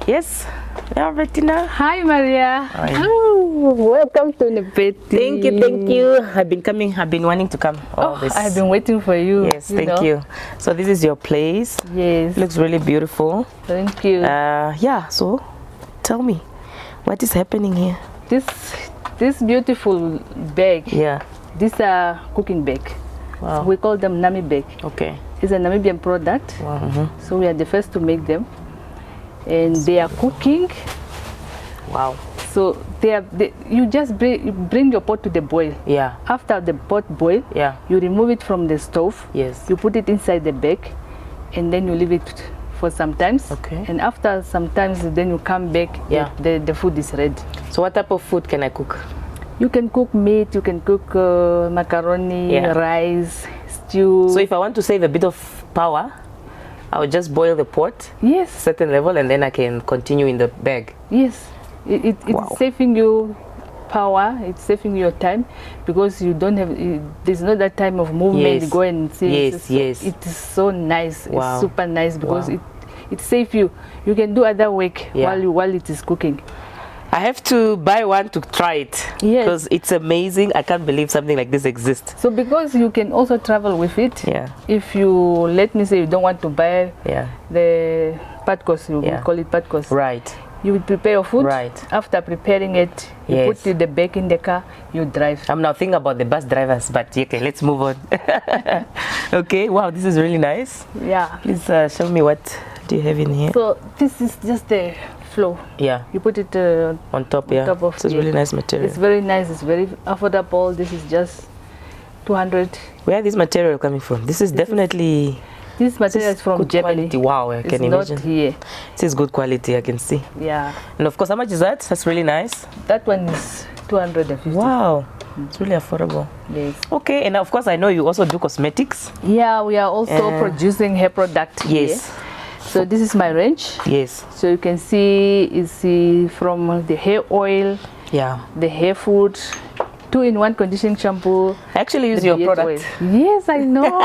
Yes. Yeah, Albertina. Hi, Maria. Hi. Oh, welcome to Nepetty. Thank you. I've been wanting to come. I've been waiting for you. Yes, thank you. So this is your place. Yes. Looks really beautiful. Thank you. Yeah, so tell me, what is happening here? This beautiful bag. Yeah. These are cooking bag. Wow. So we call them Nami bag. Okay. It's a Namibian product. Wow. So we are the first to make them. And they are cooking. Wow. So you just bring your pot to the boil. Yeah. After the pot boil, Yeah. you remove it from the stove. Yes. You put it inside the bag, and then you leave it for some times. Okay. And after some times, then you come back. Yeah. The food is ready. So what type of food can I cook? You can cook meat. You can cook macaroni, rice, stew. So if I want to save a bit of power, I will just boil the pot. Yes. Certain level, and then I can continue in the bag. Yes. It's saving you power. It's saving your time because you don't have. There's not that time of movement. Yes. Go and see. Yes. It is so nice. Wow. It's super nice because Wow. it saves you. You can do other work Yeah. while it is cooking. I have to buy one to try it. Yes. Because it's amazing. I can't believe something like this exists. So because you can also travel with it. Yeah. If you let me say you don't want to buy the patkos, you call it patkos. Right. You will prepare your food. Right. After preparing it, you put the bag in the car, you drive. I'm now thinking about the bus drivers, but okay, let's move on. Okay, wow, this is really nice. Yeah. Please show me what do you have in here. So this is just the flour. Yeah. You put it on top, top of it's really nice material. It's very nice, it's very affordable. This is just 200. Where is this material coming from? This is definitely... This material is from good Germany. Quality. Wow, I can imagine. Not here. This is good quality, I can see. Yeah. And of course, how much is that? That's really nice. That one is 250. Wow, it's really affordable. Yes. Okay, and of course, I know you also do cosmetics. Yeah, we are also producing hair product. Yes. Here. So this is my range. Yes. So you can see it's from the hair oil, the hair food, 2-in-1 conditioning shampoo. I actually use your product. Yes, I know.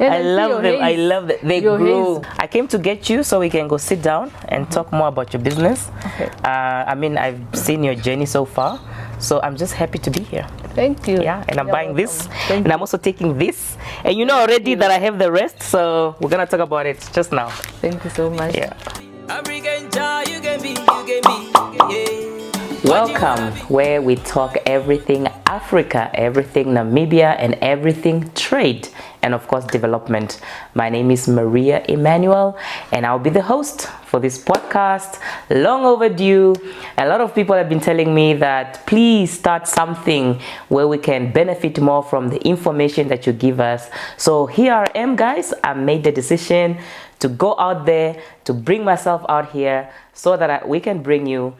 I love them. I love them. They grow. I came to get you so we can go sit down and talk more about your business. Okay. I mean, I've seen your journey so far, so I'm just happy to be here. Thank you. Yeah, and I'm buying this, and I'm also taking this. And you know already that I have the rest, so we're gonna talk about it just now. Thank you so much. Yeah. Welcome, where we talk everything Africa, everything Namibia, and everything trade, and of course development. My name is Maria Emmanuel, and I'll be the host for this podcast. Long overdue. A lot of people have been telling me that please start something where we can benefit more from the information that you give us. So here I am, guys. I made the decision to go out there, to bring myself out here so that we can bring you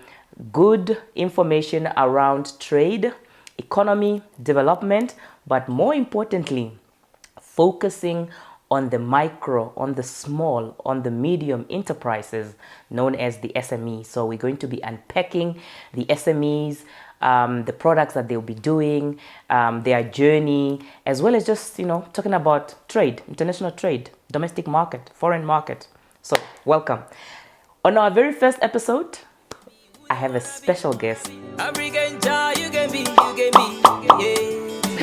good information around trade, economy, development, but more importantly, focusing on the micro, on the small, on the medium enterprises known as the SME. So we're going to be unpacking the SMEs, the products that they'll be doing, their journey, as well as just, talking about trade, international trade, domestic market, foreign market. So welcome. On our very first episode, I have a special guest. The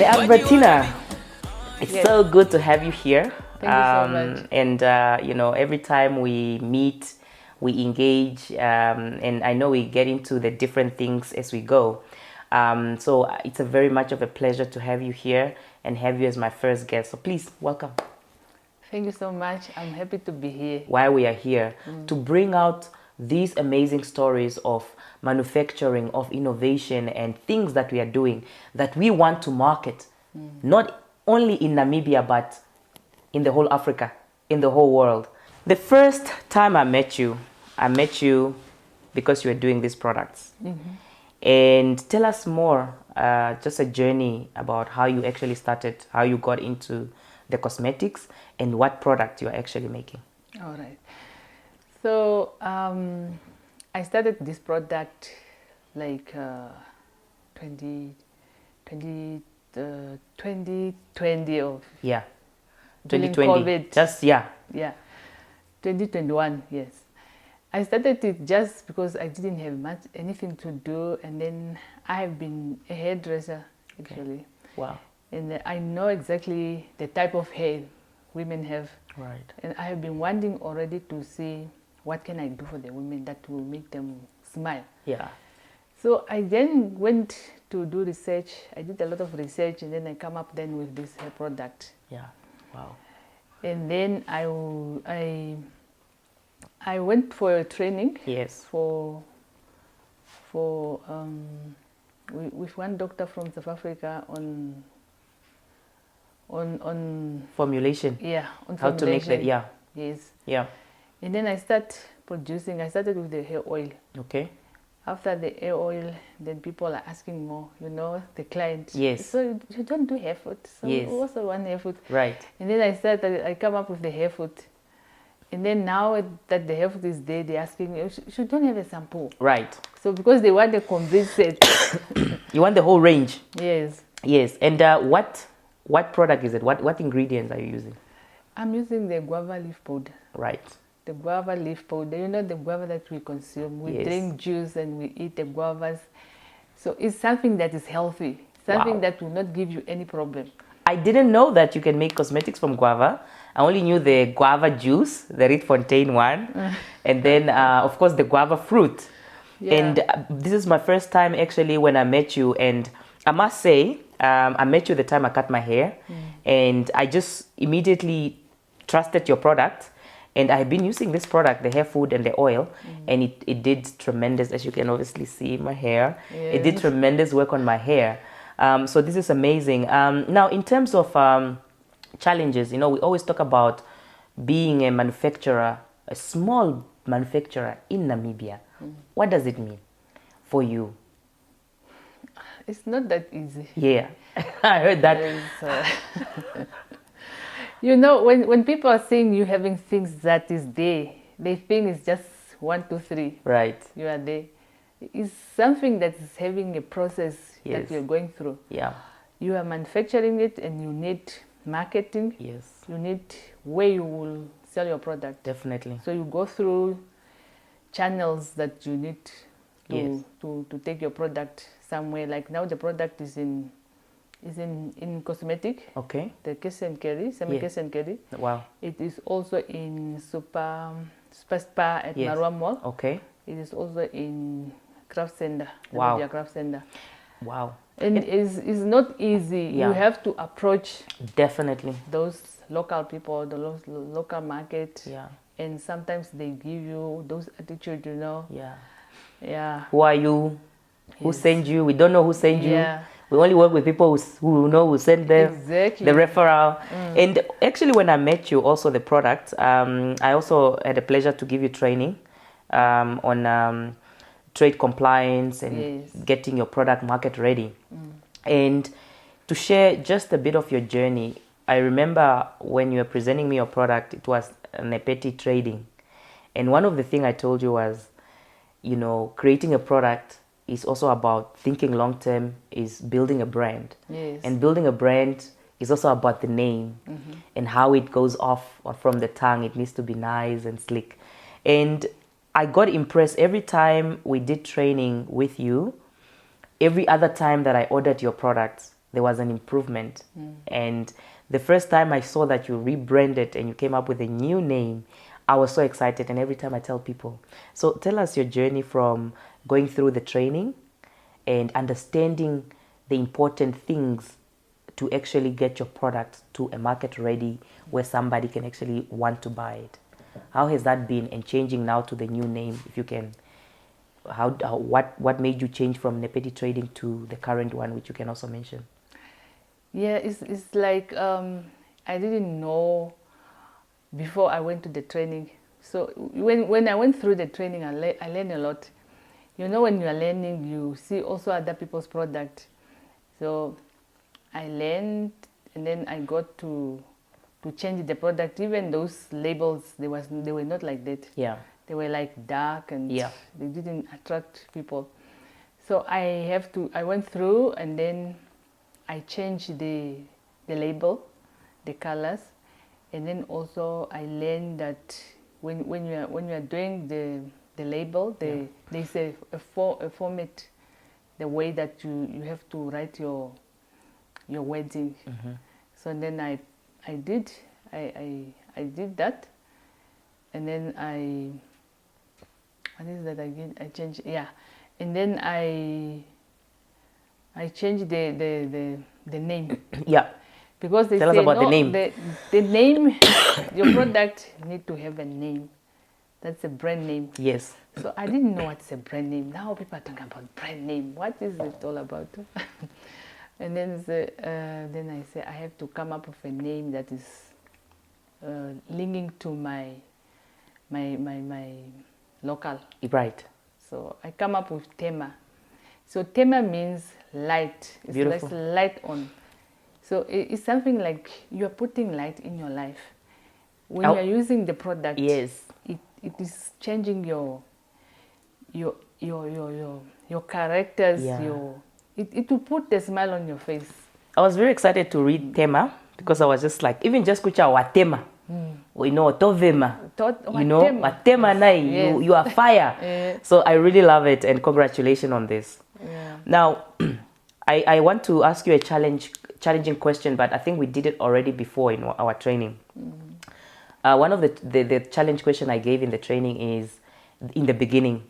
Albertina. It's so good to have you here. Thank you so much. And every time we meet, we engage, and I know we get into the different things as we go. So it's a very much of a pleasure to have you here and have you as my first guest. So please, welcome. Thank you so much. I'm happy to be here. Why we are here to bring out these amazing stories of manufacturing, of innovation, and things that we are doing that we want to market, not only in Namibia, but in the whole Africa, in the whole world. The first time I met you because you were doing these products. And tell us more, just a journey about how you actually started, how you got into the cosmetics, and what product you are actually making. All right. So I started this product like 2020 of 2020. COVID. Just 2021, yes. I started it just because I didn't have anything to do, and then I have been a hairdresser actually. Okay. Wow. And I know exactly the type of hair women have. Right. And I have been wanting already to see what can I do for the women that will make them smile. Yeah. So I then went to do research. I did a lot of research, and then I come up then with this hair product. Yeah. Wow. And then I went for a training. Yes. With one doctor from South Africa on Formulation. Yeah, on how formulation. To make that. Yeah. Yes. Yeah. And then I started with the hair oil. Okay. After the hair oil, then people are asking more, the client. Yes. So you don't do hair food. So yes. Also one hair food. Right. And then I come up with the hair food. And then now that the hair food is there, they're asking me, you don't have a sample. Right. So because they want a complete set. You want the whole range. Yes. Yes. And what product is it? What ingredients are you using? I'm using the guava leaf powder. Right. The guava leaf powder. The guava that we consume. We drink juice and we eat the guavas. So it's something that is healthy. Something that will not give you any problem. I didn't know that you can make cosmetics from guava. I only knew the guava juice, the Rietfontein one. And then, of course, the guava fruit. Yeah. And this is my first time actually when I met you. And I must say, I met you the time I cut my hair. And I just immediately trusted your product. And I've been using this product, the hair food and the oil, and it did tremendous, as you can obviously see my hair. Yes. It did tremendous work on my hair. So this is amazing. Now, in terms of challenges, we always talk about being a manufacturer, a small manufacturer in Namibia. What does it mean for you? It's not that easy. Yeah, I heard that. When people are saying you having things that is there, they think it's just 1, 2, 3. Right. You are there. It's something that is having a process that you're going through. Yeah. You are manufacturing it and you need marketing. Yes. You need where you will sell your product. Definitely. So you go through channels that you need to take your product somewhere. Like now the product is in cosmetic. Okay. The cash and carry, cash and carry. Wow. It is also in super spa at Marua Mall. Okay. It is also in craft center. Wow. Namibia craft center. Wow. And it's not easy. Yeah. You have to approach definitely those local people, the local market. Yeah. And sometimes they give you those attitude, Yeah. Yeah. Who are you? Who sent you? We don't know who sent you. Yeah. We only work with people who know who sent them. Exactly. The referral. And actually, when I met you, also the product, I also had a pleasure to give you training on trade compliance and getting your product market ready. And to share just a bit of your journey, I remember when you were presenting me your product, it was Nepetty Trading. And one of the things I told you was, creating a product is also about thinking long term, is building a brand. Yes. And building a brand is also about the name and how it goes off from the tongue. It needs to be nice and slick. And I got impressed every time we did training with you. Every other time that I ordered your products, there was an improvement. And the first time I saw that you rebranded and you came up with a new name, I was so excited. And every time I tell people. So tell us your journey from going through the training and understanding the important things to actually get your product to a market ready where somebody can actually want to buy it. How has that been, and changing now to the new name, if you can? What made you change from Nepetty Trading to the current one, which you can also mention? Yeah, it's like I didn't know before I went to the training. So when I went through the training, I learned a lot. When you are learning, you see also other people's product. So I learned, and then I got to change the product. Even those labels, they were not like that. Yeah. They were like dark, and they didn't attract people. So I went through, and then I changed the label, the colors, and then also I learned that when you are doing the label, there's a format, the way that you have to write your wording. So then I did that, and then what is that again? I changed, and then I changed the name. Yeah. Because they Tell say us about no, the name. the name, your product need to have a name. That's a brand name. Yes. So I didn't know what's a brand name. Now people are talking about brand name. What is it all about? And then I say I have to come up with a name that is linking to my local. Right. So I come up with Tema. So Tema means light. It's Beautiful. like light on. So it's something like you're putting light in your life. When you're using the product, yes, it is changing your characters. Yeah. It will put a smile on your face. I was very excited to read Tema because I was just like, even just kucha watema, tovema, watema nai, you are fire. So I really love it, and congratulations on this. Yeah. Now, I want to ask you a challenging question, but I think we did it already before in our training. One of the challenge question I gave in the training is, in the beginning,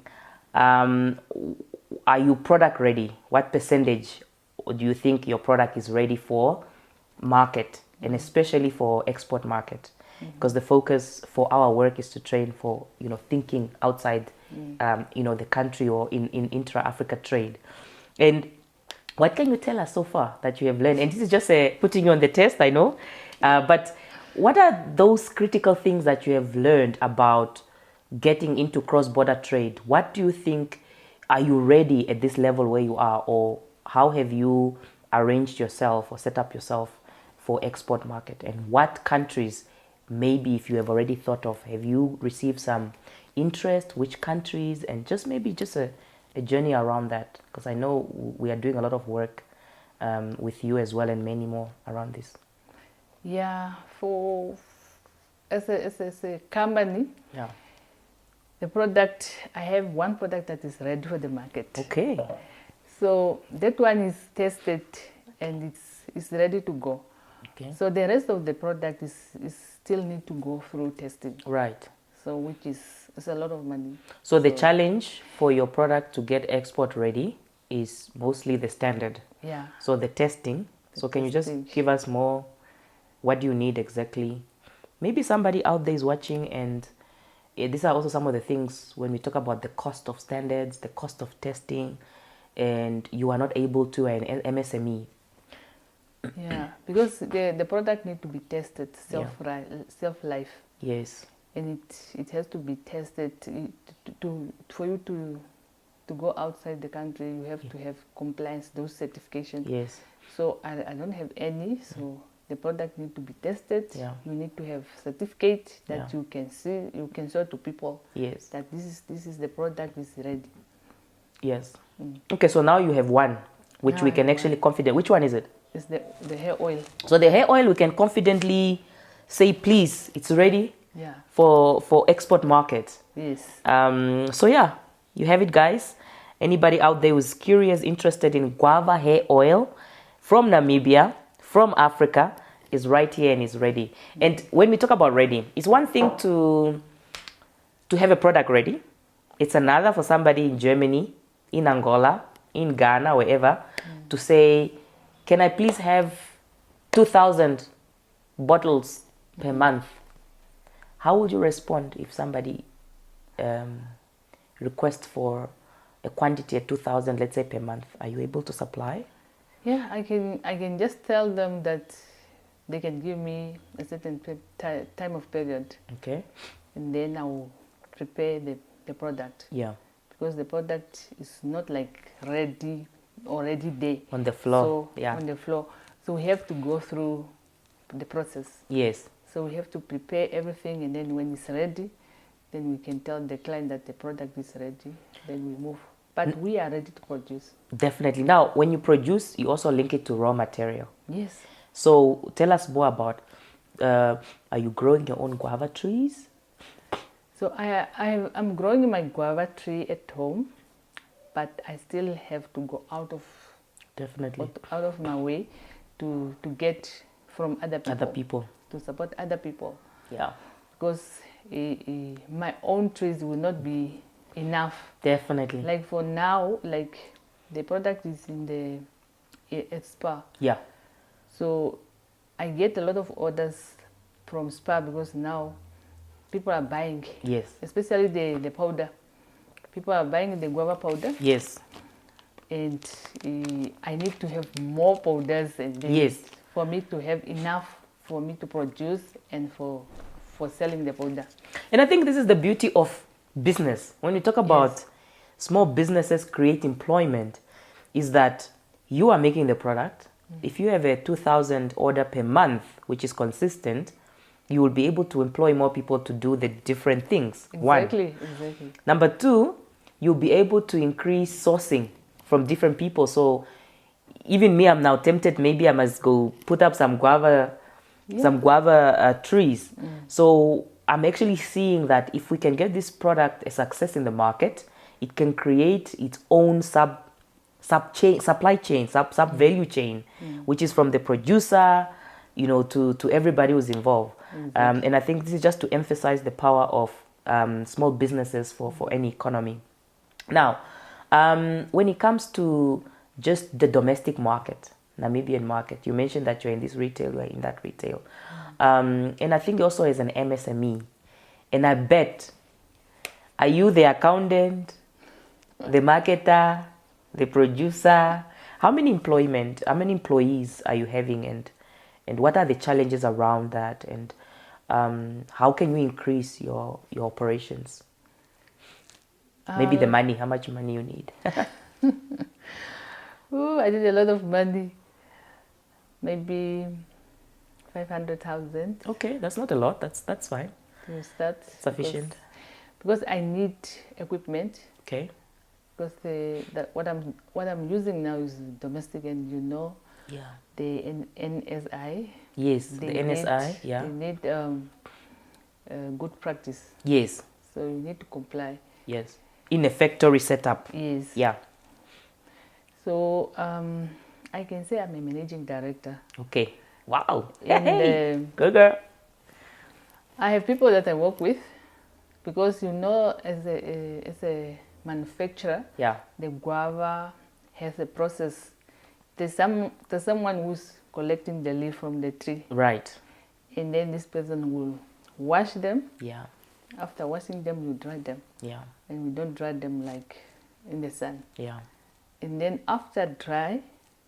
are you product ready? What percentage do you think your product is ready for market, and especially for export market? Because the focus for our work is to train for thinking outside the country, or in Intra Africa trade. And what can you tell us so far that you have learned? And this is just putting you on the test, I know. But what are those critical things that you have learned about getting into cross-border trade? What do you think, are you ready at this level where you are? Or how have you arranged yourself or set up yourself for export market? And what countries, maybe if you have already thought of, have you received some interest? Which countries? And just maybe just a journey around that, because I know we are doing a lot of work with you as well, and many more around this. Yeah, as a company, the product, I have one product that is ready for the market. Okay. So that one is tested and it's ready to go. Okay. So the rest of the product is still need to go through testing. Right. So which is a lot of money. So the challenge for your product to get export ready is mostly the standard. Yeah. So the testing. Can you just give us more? What do you need exactly? Maybe somebody out there is watching, and these are also some of the things when we talk about the cost of standards, the cost of testing, and you are not able to an MSME. Yeah, because the product need to be tested self-life. Yes. And it has to be tested for you to go outside the country. You have to have compliance, those certifications. Yes. So I don't have any. So the product need to be tested. Yeah. You need to have certificate that you can see, you can show to people. Yes. That this is the product is ready. Yes. Okay, so now you have one, which we can actually confident. Which one is it? It's the hair oil. So the hair oil, we can confidently say, please, it's ready. Yeah. For export markets. Yes. So yeah, you have it, guys. Anybody out there who's curious, interested in guava hair oil from Namibia, from Africa, is right here and is ready. And when we talk about ready, it's one thing to have a product ready. It's another for somebody in Germany, in Angola, in Ghana, wherever, to say, can I please have 2,000 bottles per month? How would you respond if somebody requests for a quantity of 2,000, let's say, per month? Are you able to supply? Yeah, I can just tell them that they can give me a certain time of period. Okay. And then I will prepare the product. Yeah. Because the product is not like ready already there. On the floor. So, on the floor. So we have to go through the process. Yes. So we have to prepare everything, and then when it's ready, then we can tell the client that the product is ready. Then we move. But we are ready to produce. Definitely. Now, when you produce, you also link it to raw material. Yes. So tell us more about, are you growing your own guava trees? So I'm growing my guava tree at home, but I still have to go Definitely. out of my way to get from Other people. to support other people. Yeah. Because my own trees will not be enough. Definitely. Like for now, like the product is in the spa. Yeah. So I get a lot of orders from spa because now people are buying. Yes. Especially the powder. People are buying the guava powder. Yes. And I need to have more powders and then Yes. for me to have enough for me to produce and for selling the powder. And I think this is the beauty of business. When you talk about small businesses create employment, is that you are making the product. If you have a 2,000 order per month, which is consistent, you will be able to employ more people to do the different things. Exactly. Number two, you'll be able to increase sourcing from different people. So even me, I'm now tempted, maybe I must go put up some guava trees. So I'm actually seeing that if we can get this product a success in the market, it can create its own supply chain, sub value chain, which is from the producer, to everybody who's involved. And I think this is just to emphasize the power of small businesses for any economy. Now, when it comes to just the domestic market, Namibian market, you mentioned that you're in this retail, you're in that retail. And I think also as an MSME, and I bet, are you the accountant, the marketer, the producer? How many employees are you having, and what are the challenges around that, and how can you increase your operations? Maybe the money, how much money you need. Ooh, I did a lot of money. Maybe 500,000. Okay, that's not a lot. That's fine. To start. Sufficient. Because I need equipment. Okay. Because what I'm using now is domestic, and the NSI. Yes, the NSI. They need good practice. Yes. So you need to comply. Yes. In a factory setup. Yes. Yeah. So I can say I'm a managing director. Okay. Wow. And, hey, good girl. I have people that I work with, because as a manufacturer, the guava has a process. There's someone who's collecting the leaf from the tree. Right. And then this person will wash them. Yeah. After washing them, you dry them. Yeah. And we don't dry them like in the sun. Yeah. And then after dry,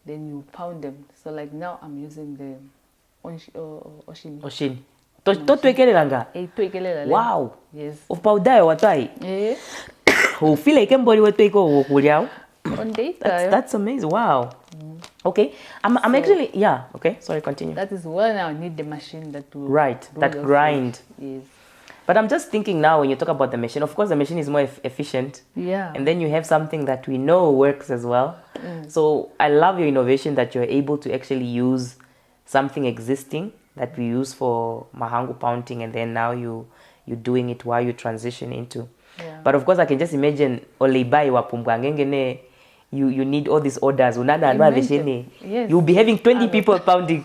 then you pound them. So like now I'm using the oshini. Oshini. Totwekelelanga. Wow. Yes. Upaudayo watai. Yeah. Ufile kembori wetweko wokuliao. On data. That's amazing. Wow. Okay. I'm actually okay. Sorry, continue. That is when I need the machine that will that grind. Food. Yes. But I'm just thinking now, when you talk about the machine, of course the machine is more efficient. Yeah. And then you have something that we know works as well. So I love your innovation that you're able to actually use something existing that we use for mahangu pounding, and then now you're doing it while you transition into. Yeah. But of course I can just imagine Olibai wapumgangengene. You need all these orders. Yes. You'll be having 20 people pounding.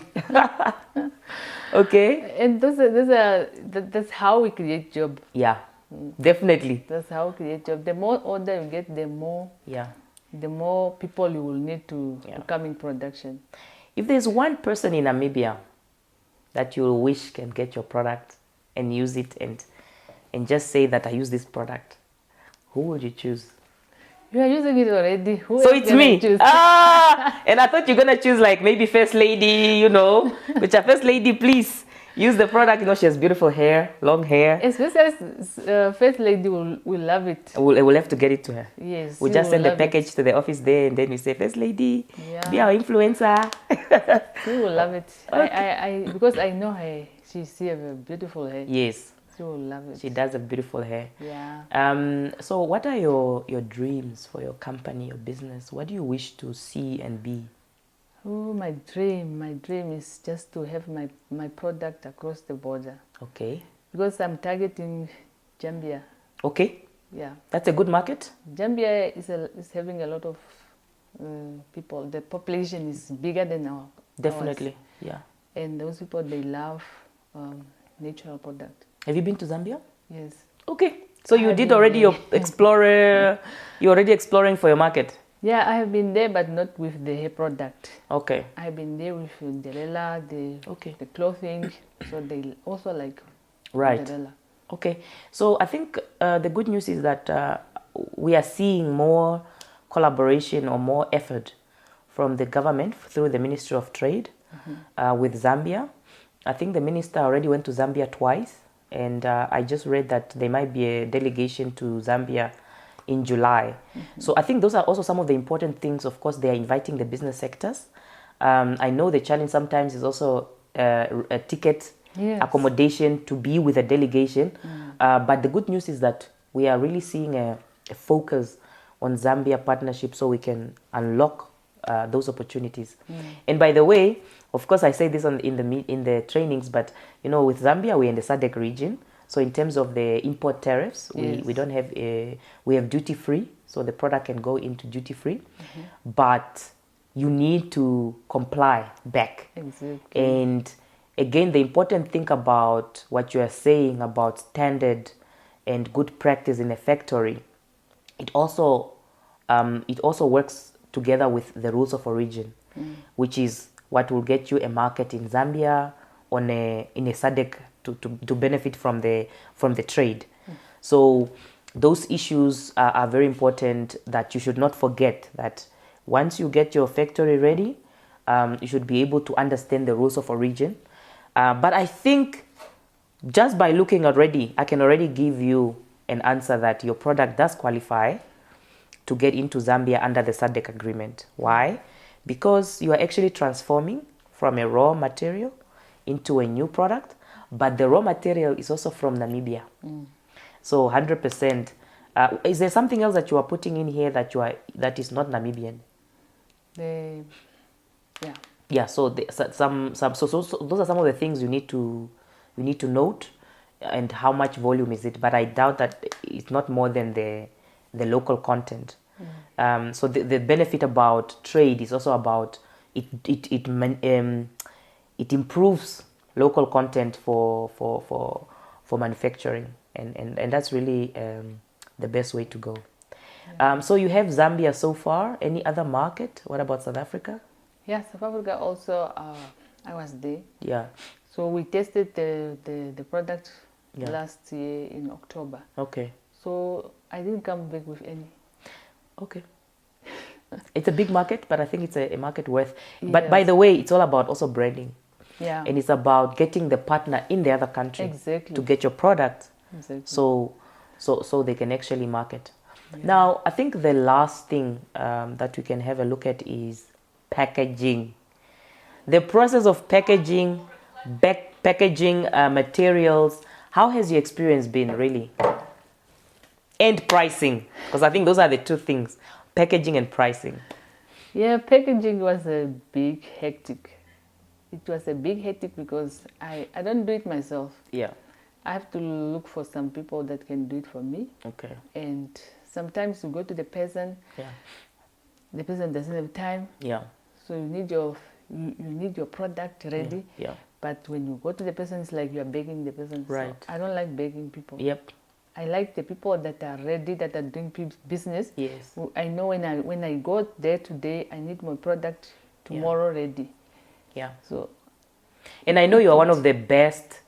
Okay. And that's how we create job. Yeah, definitely. That's how we create job. The more order you get, the more people you will need to come in production. If there's one person in Namibia that you wish can get your product and use it and just say that I use this product, who would you choose? You are using it already. So it's me. And I thought you're gonna choose like maybe First Lady, Which a First Lady, please use the product. She has beautiful hair, long hair. Especially First Lady will love it. We'll have to get it to her. Yes. We'll just send the package to the office there, and then we say, First Lady, be our influencer. She will love it. Okay. Because I know her. She has a beautiful hair. Yes. She will love it. She does have beautiful hair. Yeah. So what are your dreams for your company, your business? What do you wish to see and be? Oh, my dream is just to have my product across the border. Okay. Because I'm targeting Zambia. Okay, Yeah. that's a good market. Zambia is having a lot of people. The population is bigger than ours. Definitely, yeah. And those people, they love natural product. Have you been to Zambia? Yes. Okay, so you did already your explorer. You're already exploring for your market. Yeah, I have been there, but not with the hair product. Okay. I have been there with the lela, the clothing. So they also like right. the lela. Okay, so I think the good news is that we are seeing more collaboration or more effort from the government through the Ministry of Trade with Zambia. I think the minister already went to Zambia twice, and I just read that there might be a delegation to Zambia in July. So I think those are also some of the important things. Of course, they are inviting the business sectors. I know the challenge sometimes is also a ticket accommodation to be with a delegation. But the good news is that we are really seeing a focus on Zambia partnership so we can unlock those opportunities. And by the way, of course, I say this in the trainings, but you know, with Zambia, we're in the SADC region. So in terms of the import tariffs, we don't have we have duty free, so the product can go into duty free, but you need to comply back. Exactly. And again, the important thing about what you are saying about standard and good practice in a factory, it also works together with the rules of origin, which is what will get you a market in Zambia in a SADC to benefit from the trade. So those issues are very important, that you should not forget that once you get your factory ready, you should be able to understand the rules of origin. But I think just by looking already, I can already give you an answer that your product does qualify to get into Zambia under the SADC agreement. Why? Because you are actually transforming from a raw material into a new product, but the raw material is also from Namibia. So 100%. Is there something else that you are putting in here that is not Namibian? Yeah. So those are some of the things you need to note, and how much volume is it. But I doubt that it's not more than the local content. So the benefit about trade is also about it improves local content for manufacturing, and that's really the best way to go. So you have Zambia so far. Any other market? What about South Africa? Yeah, South Africa also. I was there. Yeah. So we tested the product last year in October. Okay. So I didn't come back with any. Okay. It's a big market, but I think it's a market worth. But by the way, it's all about also branding. Yeah. And it's about getting the partner in the other country to get your product. Exactly. So they can actually market. Now, I think the last thing that we can have a look at is packaging. The process of packaging, materials. How has your experience been, really? And pricing, because I think those are the two things: packaging and pricing. Yeah, packaging was a big hectic. It was a big hectic because I don't do it myself. Yeah. I have to look for some people that can do it for me. Okay. And sometimes you go to the person. Yeah. The person doesn't have time. Yeah. So you need your product ready. Yeah. But when you go to the person, it's like you are begging the person. Right. So I don't like begging people. Yep. I like the people that are ready, that are doing business. Yes. I know when I go there today, I need my product tomorrow ready. Yeah. So. And I know you are one of the best,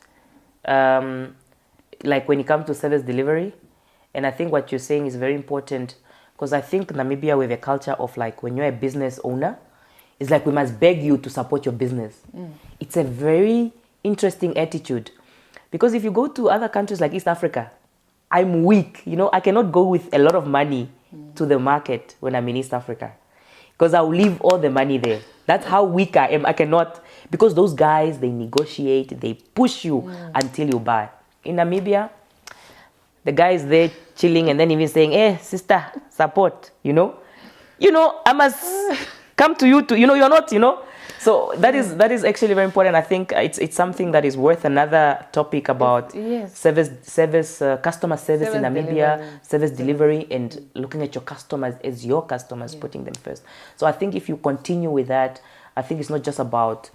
like when it comes to service delivery. And I think what you're saying is very important, because I think Namibia, we have a culture of, like, when you're a business owner, it's like we must beg you to support your business. It's a very interesting attitude, because if you go to other countries like East Africa, I'm weak, I cannot go with a lot of money to the market when I'm in East Africa, because I'll leave all the money there. That's how weak I am. I cannot, because those guys, they negotiate, they push you until you buy. In Namibia, the guy is there chilling and then even saying, "Hey, sister, support, I must come to you to, you're not, So that is actually very important. I think it's something that is worth another topic about customer service in Namibia, service delivery, and looking at your customers as your customers, putting them first. So I think if you continue with that, I think it's not just about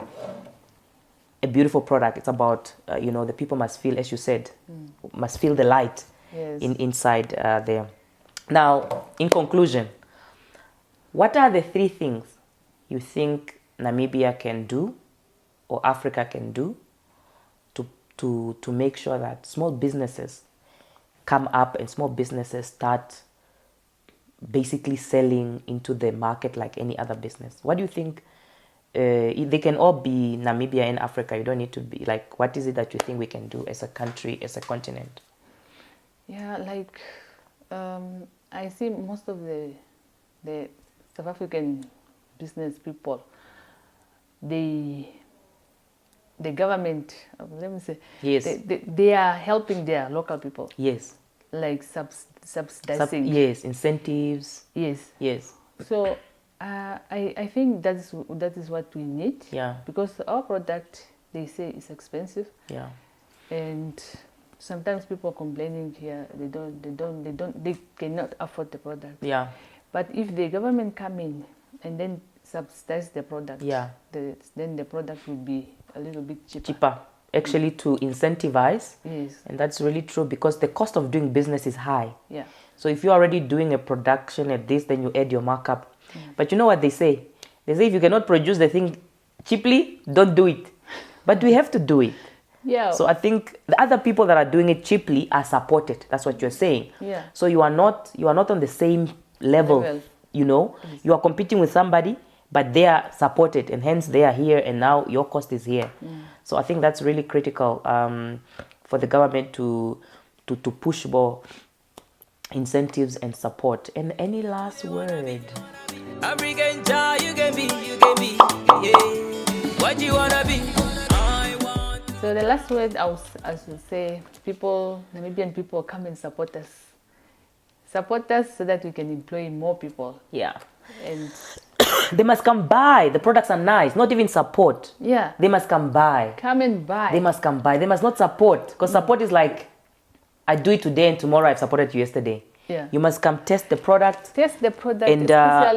a beautiful product. It's about the people must feel, as you said, must feel the light inside there. Now, in conclusion, what are the 3 things you think Namibia can do or Africa can do to make sure that small businesses come up and small businesses start basically selling into the market like any other business? What do you think? They can all be Namibia and Africa. You don't need to be like, what is it that you think we can do as a country, as a continent? Yeah, like I see most of the South African business people, the government, let me say, they are helping their local people. Yes. Like subsidizing. Yes, incentives. Yes. So I think that is what we need. Yeah. Because our product, they say, is expensive. Yeah. And sometimes people are complaining here they cannot afford the product. Yeah. But if the government come in and then subsidize the product, then the product will be a little bit cheaper. Actually, to incentivize. Yes. And that's really true, because the cost of doing business is high. Yeah. So if you're already doing a production at this, then you add your markup. But you know what they say? They say if you cannot produce the thing cheaply, don't do it. But we have to do it. Yeah. So I think the other people that are doing it cheaply are supported. That's what you're saying. Yeah. So you are not on the same level. You are competing with somebody, but they are supported, and hence they are here, and now your cost is here. So I think that's really critical for the government to push more incentives and support. And any last word? African child, you can be, yeah. What you wanna be? So the last word I should say, Namibian people, come and support us. Support us so that we can employ more people. Yeah. And they must come buy. The products are nice. Not even support. Yeah. They must come buy. Come and buy. They must come buy. They must not support. Because support is like, I do it today and tomorrow I've supported you yesterday. Yeah. You must come test the product. Test the product. And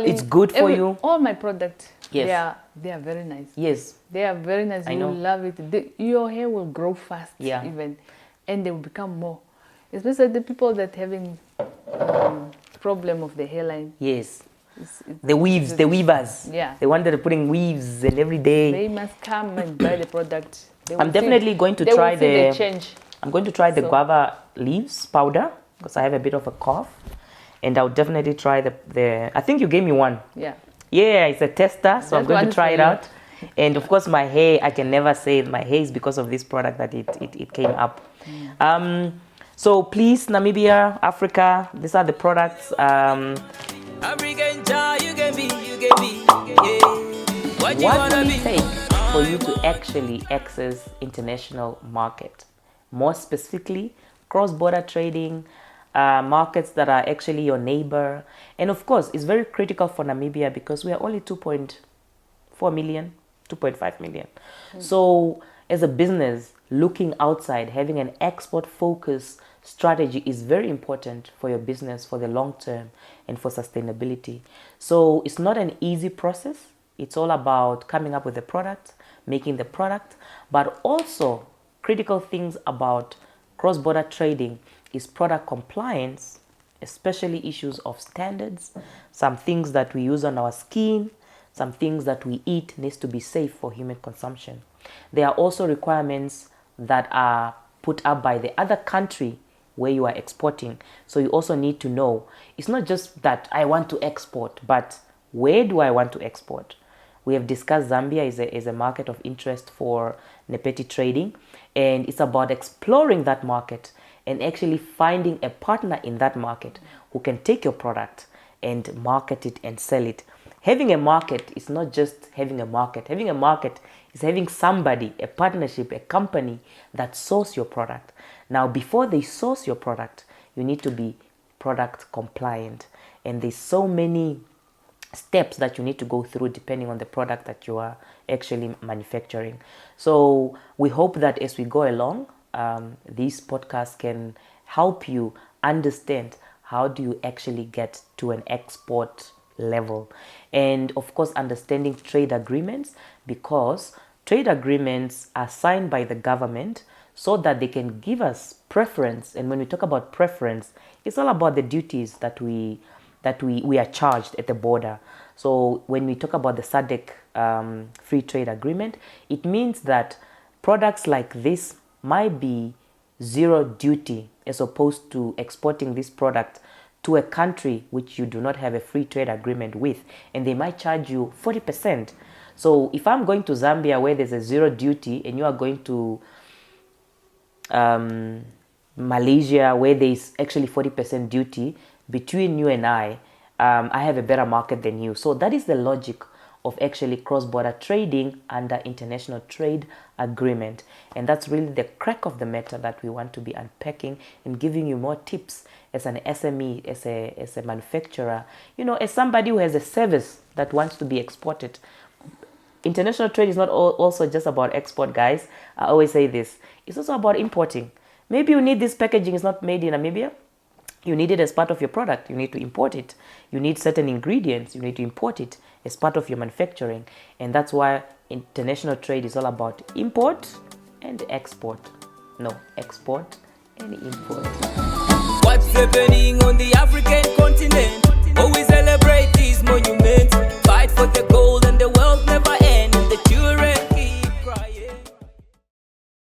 it's good for you. All my products, yes, they are very nice. Yes. They are very nice. You will love it. Your hair will grow fast even. And they will become more. Especially the people that having problem of the hairline. Yes. The weavers. Yeah. The one that are putting weaves and every day. They must come and buy the product. I'm definitely going to try the change. I'm going to try the guava leaves powder, because I have a bit of a cough. And I'll definitely try the I think you gave me one. Yeah. Yeah, it's a tester, so I'm going to try it out. And of course my hair, I can never say my hair is because of this product that it came up. So please, Namibia, Africa, these are the products. African child, you can be, yeah. What will it take for you to actually access international market? More specifically, cross-border trading, markets that are actually your neighbor. And of course, it's very critical for Namibia because we are only 2.4 million, 2.5 million. So as a business, looking outside, having an export focus strategy is very important for your business for the long term and for sustainability. So it's not an easy process. It's all about coming up with a product, making the product, but also critical things about cross-border trading is product compliance, especially issues of standards, some things that we use on our skin, some things that we eat needs to be safe for human consumption. There are also requirements that are put up by the other country where you are exporting. So you also need to know, it's not just that I want to export, but where do I want to export? We have discussed Zambia is a market of interest for Nepetty Trading, and it's about exploring that market and actually finding a partner in that market who can take your product and market it and sell it. Having a market is not just having a market. Having a market is having somebody, a partnership, a company that source your product. Now, before they source your product, you need to be product compliant. And there's so many steps that you need to go through depending on the product that you are actually manufacturing. So we hope that as we go along, this podcast can help you understand how do you actually get to an export level, and of course understanding trade agreements, because trade agreements are signed by the government so that they can give us preference. And when we talk about preference, it's all about the duties that we are charged at the border. So when we talk about the SADC free trade agreement, it means that products like this might be zero duty as opposed to exporting this product to a country which you do not have a free trade agreement with, and they might charge you 40%. So if I'm going to Zambia where there's a zero duty, and you are going to Malaysia where there's actually 40% duty, between you and I have a better market than you. So that is the logic of actually cross-border trading under international trade agreement. And that's really the crack of the matter that we want to be unpacking and giving you more tips as an SME, as a manufacturer, as somebody who has a service that wants to be exported. International trade is not also just about export, guys. I always say this. It's also about importing. Maybe you need this packaging is not made in Namibia. You need it as part of your product. You need to import it. You need certain ingredients. You need to import it as part of your manufacturing. And that's why international trade is all about import and export. No, export and import. What's happening on the African